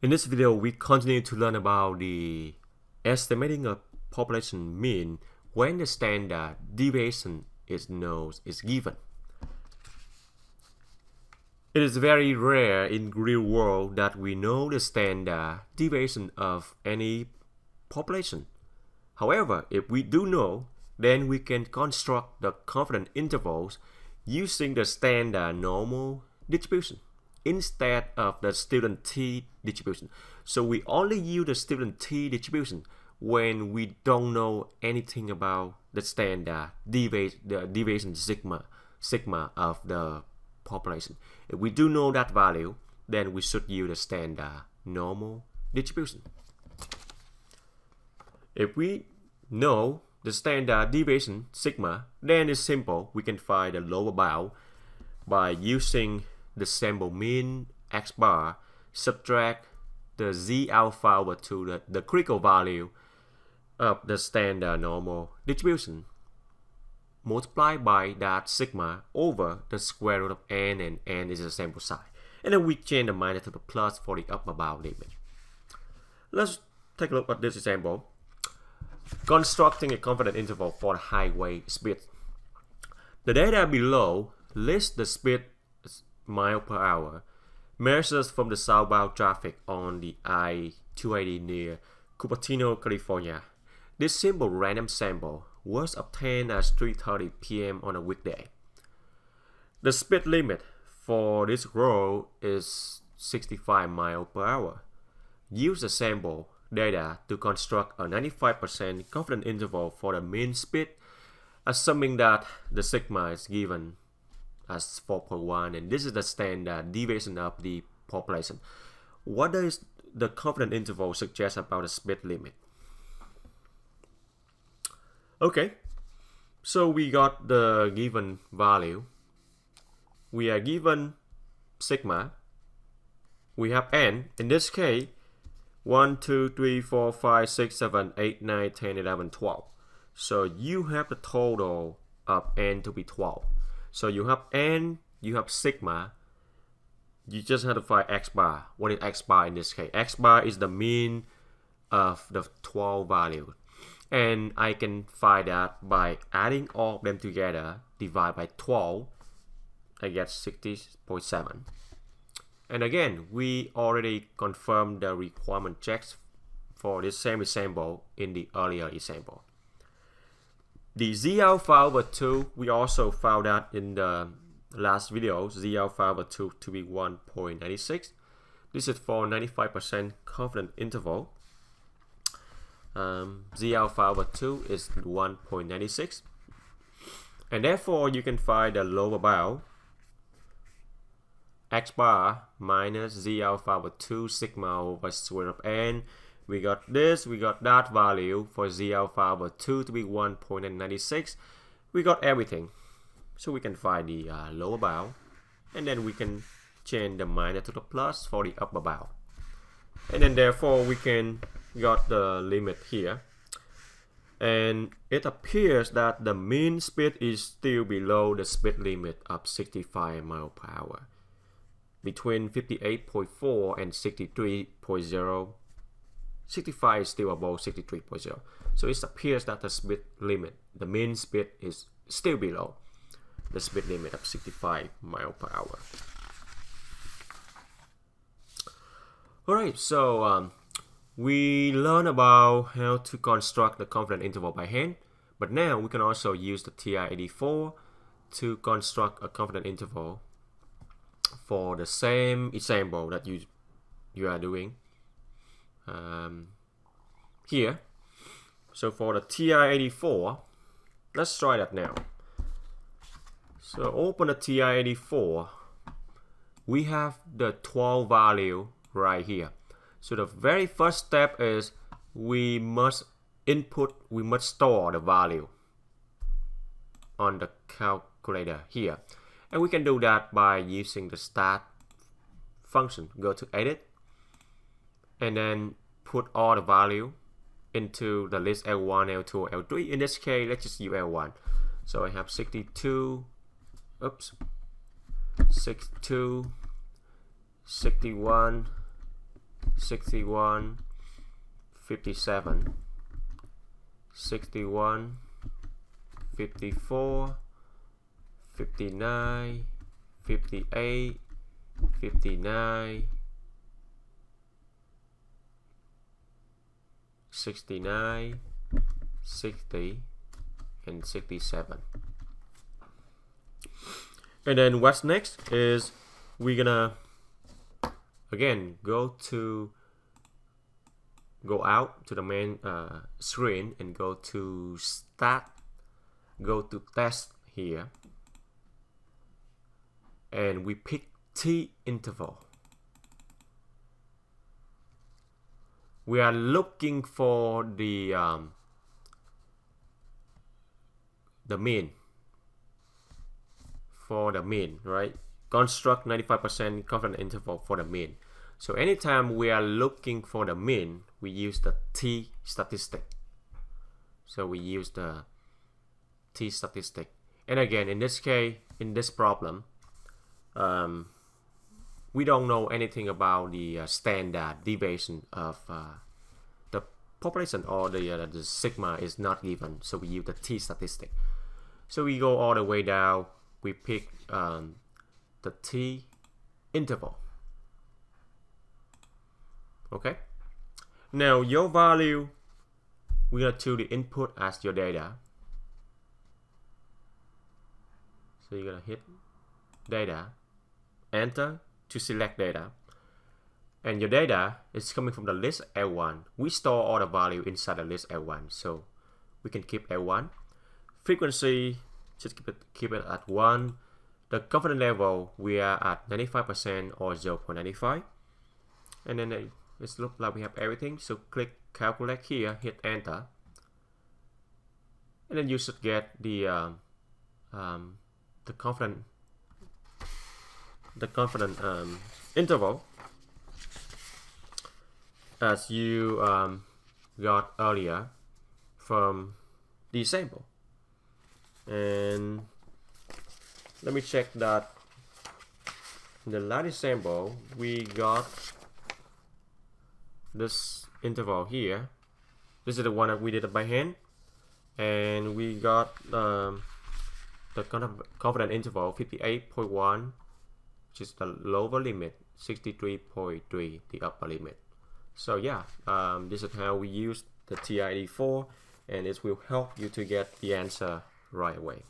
In this video, we continue to learn about the estimating a population mean when the standard deviation is given. It is very rare in real world that we know the standard deviation of any population. However, if we do know, then we can construct the confidence intervals using the standard normal distribution instead of the student t distribution. So we only use the student t distribution when we don't know anything about the standard deviation sigma of the population. If we do know that value, then we should use the standard normal distribution. If we know the standard deviation sigma, then it's simple. We can find the lower bound by using the sample mean x bar, subtract the z alpha over to the critical value of the standard normal distribution, multiplied by that sigma over the square root of n, and n is the sample size. And then we change the minus to the plus for the upper bound limit. Let's take a look at this example. Constructing a confidence interval for the highway speed. The data below lists the speed mile per hour measures from the southbound traffic on the I-280 near Cupertino, California. This simple random sample was obtained at 3:30 p.m. on a weekday. The speed limit for this road is 65 miles per hour. Use the sample data to construct a 95% confidence interval for the mean speed, assuming that the sigma is given as 4.1, and this is the standard deviation of the population. What does the confidence interval suggest about the speed limit? Okay, so we got the given value. We are given sigma. We have n. In this case, 1, 2, 3, 4, 5, 6, 7, 8, 9, 10, 11, 12. So you have the total of n to be 12. So you have n, you have sigma. You just have to find x bar. What is x bar in this case? X bar is the mean of the 12 values. And I can find that by adding all of them together, divide by 12, I get 60.7. And again, we already confirmed the requirement checks for this same example in the earlier example. The z alpha over 2, we also found that in the last video, z alpha over 2 to be 1.96. This is for 95% confidence interval. Z alpha over 2 is 1.96. And therefore, you can find the lower bound, x bar minus z alpha over 2 sigma over square root of n. We got this, we got that value for z alpha over 2 to be 1.96. We got everything. So we can find the lower bound, and then we can change the minus to the plus for the upper bound. And then therefore we can got the limit here. And it appears that the mean speed is still below the speed limit of 65 miles per hour. Between 58.4 and 63.0. 65 is still above 63.0. So it appears that the speed limit, the mean speed, is still below the speed limit of 65 miles per hour. Alright, so we learned about how to construct the confidence interval by hand, but now we can also use the TI-84 to construct a confidence interval for the same example that you are doing here. So for the TI-84, let's try that now. So open the TI-84. We have the 12 value right here. So the very first step is we must store the value on the calculator here. And we can do that by using the start function. Go to edit and then put all the value into the list L1, L2, or L3. In this case, let's just use L1. So I have 62, 62, 61, 61, 57, 61, 54, 59, 58, 59, 69, 60, and 67. And then what's next is we're gonna again go out to the main screen and go to start, go to test here, and we pick T interval. We are looking for the mean. For the mean, right? Construct 95% confidence interval for the mean. So anytime we are looking for the mean, we use the T statistic. So we use the T statistic. And again, in this case, in this problem, we don't know anything about the standard deviation of the population, or the sigma is not given. So we use the T statistic. So we go all the way down. We pick the T interval. Okay. Now your value, we're gonna do the input as your data. So you're gonna hit data, enter to select data, and your data is coming from the list L1. We store all the value inside the list L1, so we can keep L1. Frequency, just keep it at 1. The confidence level, we are at 95% or 0.95. And then it looks like we have everything. So click calculate here, hit enter. And then you should get the confidence interval as you got earlier from the sample. And let me check that in the latest sample we got this interval here. This is the one that we did it by hand, and we got the confidence interval 58.1, which is the lower limit, 63.3 the upper limit. So yeah, this is how we use the TID4, and it will help you to get the answer right away.